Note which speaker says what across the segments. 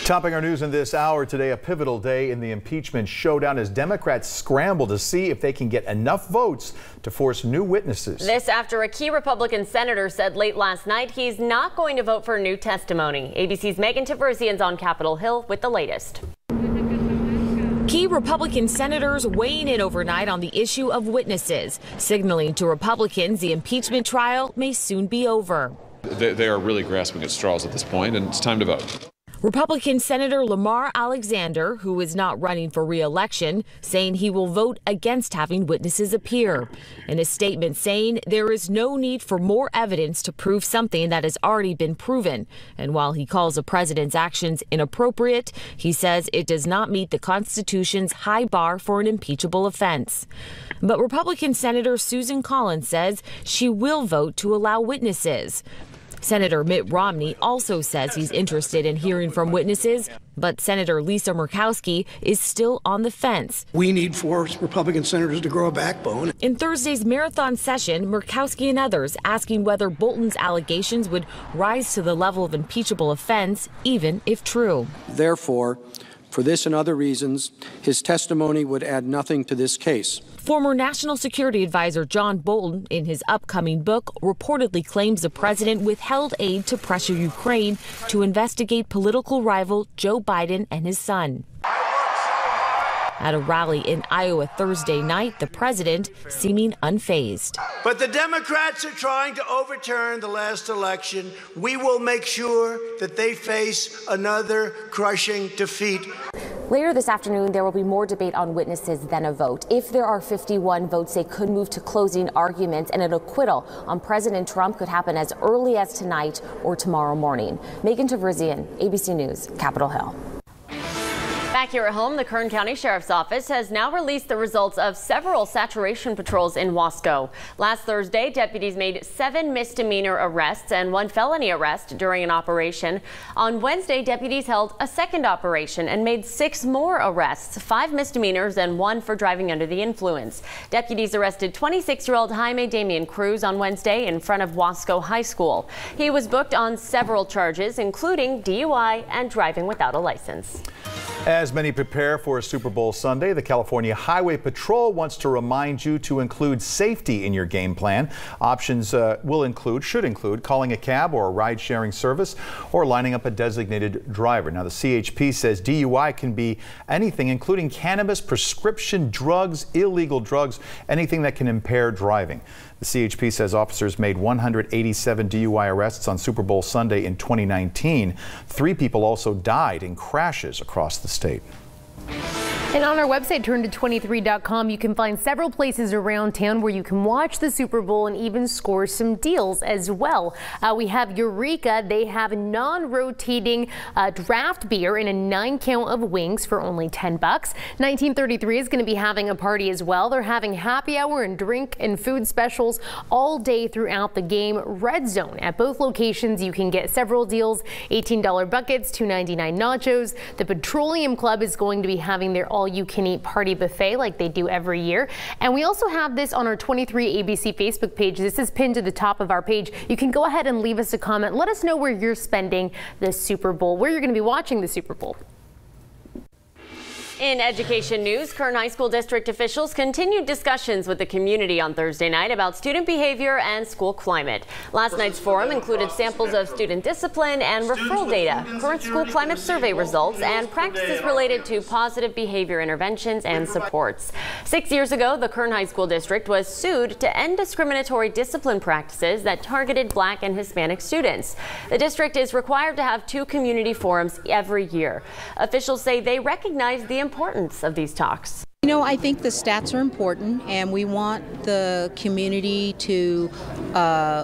Speaker 1: Topping our news in this hour today, a pivotal day in the impeachment showdown as Democrats scramble to see if they can get enough votes to force new witnesses. This after a key Republican senator said late last night he's not going to vote for new testimony. ABC's Megan Tavurzian's on Capitol Hill with the latest.
Speaker 2: Key Republican senators weighing in overnight on the issue of witnesses, signaling to Republicans the impeachment trial may soon be over.
Speaker 3: They are really grasping at straws at this point, and it's time to vote.
Speaker 2: Republican Senator Lamar Alexander, who is not running for re-election, saying he will vote against having witnesses appear. In a statement saying there is no need for more evidence to prove something that has already been proven. And while he calls the president's actions inappropriate, he says it does not meet the Constitution's high bar for an impeachable offense. But Republican Senator Susan Collins says she will vote to allow witnesses. Senator Mitt Romney also says he's interested in hearing from witnesses, but Senator Lisa Murkowski is still on the fence.
Speaker 4: We need for Republican senators to grow a backbone.
Speaker 2: In Thursday's marathon session, Murkowski and others asking whether Bolton's allegations would rise to the level of impeachable offense, even if true.
Speaker 4: Therefore, for this and other reasons, his testimony would add nothing to this case.
Speaker 2: Former National Security Advisor John Bolton, in his upcoming book, reportedly claims the president withheld aid to pressure Ukraine to investigate political rival Joe Biden and his son. At a rally in Iowa Thursday night, the president seeming unfazed.
Speaker 5: But the Democrats are trying to overturn the last election. We will make sure that they face another crushing defeat.
Speaker 6: Later this afternoon, there will be more debate on witnesses than a vote. If there are 51 votes, they could move to closing arguments, and an acquittal on President Trump could happen as early as tonight or tomorrow morning. Megan Tavurzian, ABC News, Capitol Hill.
Speaker 7: Back here at home, the Kern County Sheriff's Office has now released the results of several saturation patrols in Wasco. Last Thursday, deputies made 7 misdemeanor arrests and 1 felony arrest during an operation. On Wednesday, deputies held a second operation and made 6 more arrests, 5 misdemeanors and 1 for driving under the influence. Deputies arrested 26-year-old Jaime Damian Cruz on Wednesday in front of Wasco High School. He was booked on several charges, including DUI and driving without a license.
Speaker 1: As many prepare for a Super Bowl Sunday, the California Highway Patrol wants to remind you to include safety in your game plan. Options should include calling a cab or a ride-sharing service or lining up a designated driver. Now, the CHP says DUI can be anything, including cannabis, prescription drugs, illegal drugs, anything that can impair driving. The CHP says officers made 187 DUI arrests on Super Bowl Sunday in 2019. 3 people also died in crashes across the state.
Speaker 8: And on our website, turn23.com, you can find several places around town where you can watch the Super Bowl and even score some deals as well. We have Eureka. They have non-rotating draft beer and a 9 count of wings for only $10. 1933 is going to be having a party as well. They're having happy hour and drink and food specials all day throughout the game. Red Zone, at both locations, you can get several deals: $18 buckets, $2.99 nachos. The Petroleum Club is going to be having their all-you-can-eat party buffet like they do every year. And we also have this on our 23 ABC Facebook page. This is pinned to the top of our page. You can go ahead and leave us a comment. Let us know where you're spending the Super Bowl, where you're going to be watching the Super Bowl.
Speaker 7: In education news, Kern High School District officials continued discussions with the community on Thursday night about student behavior and school climate. Last night's forum included samples of student discipline and referral data, current school climate survey results, and practices related to positive behavior interventions and supports. 6 years ago, the Kern High School District was sued to end discriminatory discipline practices that targeted Black and Hispanic students. The district is required to have 2 community forums every year. Officials say they recognize the importance of these talks.
Speaker 9: You know, I think the stats are important, and we want the community to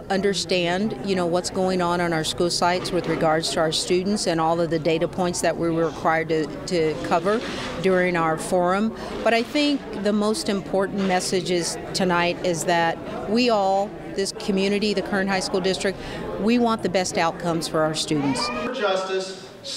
Speaker 9: understand, what's going on our school sites with regards to our students and all of the data points that we were required to cover during our forum. But I think the most important message tonight is that we all, this community, the Kern High School District, we want the best outcomes for our students.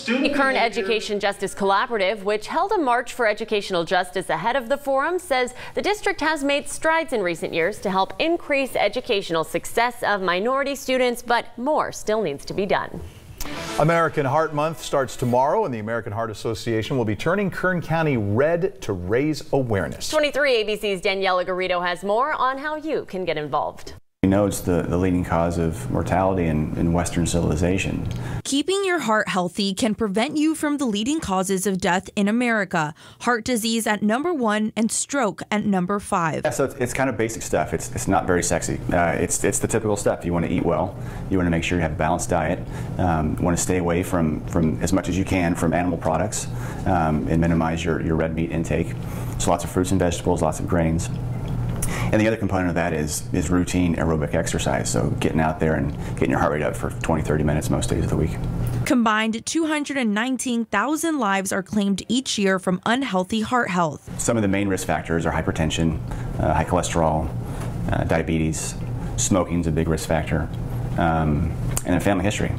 Speaker 7: The Kern Education Justice Collaborative, which held a march for educational justice ahead of the forum, says the district has made strides in recent years to help increase educational success of minority students, but more still needs to be done.
Speaker 1: American Heart Month starts tomorrow, and the American Heart Association will be turning Kern County red to raise awareness.
Speaker 7: 23 ABC's Daniela Garrido has more on how you can get involved.
Speaker 10: We know it's the leading cause of mortality in Western civilization.
Speaker 11: Keeping your heart healthy can prevent you from the leading causes of death in America. Heart disease at number 1 and stroke at number 5.
Speaker 10: Yeah, so it's kind of basic stuff. It's not very sexy. It's the typical stuff. You want to eat well. You want to make sure you have a balanced diet. You want to stay away from as much as you can from animal products and minimize your red meat intake. So lots of fruits and vegetables, lots of grains. And the other component of that is routine aerobic exercise, so getting out there and getting your heart rate up for 20-30 minutes most days of the week.
Speaker 11: Combined, 219,000 lives are claimed each year from unhealthy heart health.
Speaker 10: Some of the main risk factors are hypertension, high cholesterol, diabetes, smoking is a big risk factor, and then family history.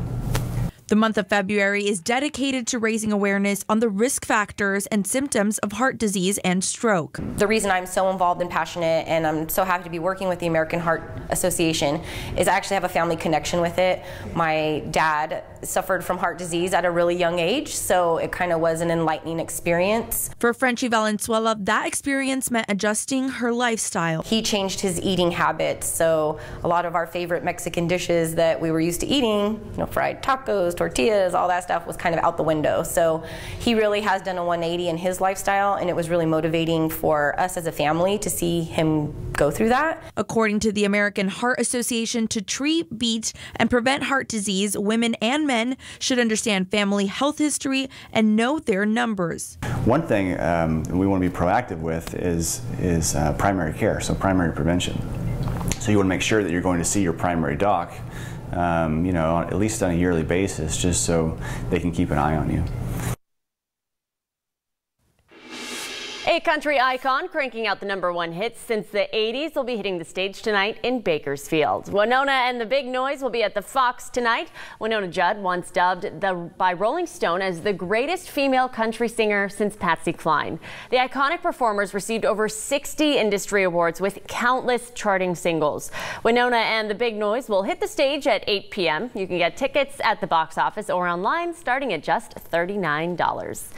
Speaker 11: The month of February is dedicated to raising awareness on the risk factors and symptoms of heart disease and stroke.
Speaker 12: The reason I'm so involved and passionate, and I'm so happy to be working with the American Heart Association, is I actually have a family connection with it. My dad suffered from heart disease at a really young age, so it kind of was an enlightening experience.
Speaker 11: For Frenchie Valenzuela, that experience meant adjusting her lifestyle.
Speaker 12: He changed his eating habits, so a lot of our favorite Mexican dishes that we were used to eating, fried tacos, tortillas, all that stuff was kind of out the window. So he really has done a 180 in his lifestyle, and it was really motivating for us as a family to see him go through that.
Speaker 11: According to the American Heart Association, to treat, beat, and prevent heart disease, women and men should understand family health history and know their numbers.
Speaker 10: One thing we want to be proactive with is primary care, so primary prevention. So you want to make sure that you're going to see your primary doc at least on a yearly basis, just so they can keep an eye on you.
Speaker 7: A country icon cranking out the #1 hits since the 80s will be hitting the stage tonight in Bakersfield. Wynonna and the Big Noise will be at the Fox tonight. Wynonna Judd, once dubbed by Rolling Stone as the greatest female country singer since Patsy Cline. The iconic performers received over 60 industry awards with countless charting singles. Wynonna and the Big Noise will hit the stage at 8 p.m. You can get tickets at the box office or online starting at just $39.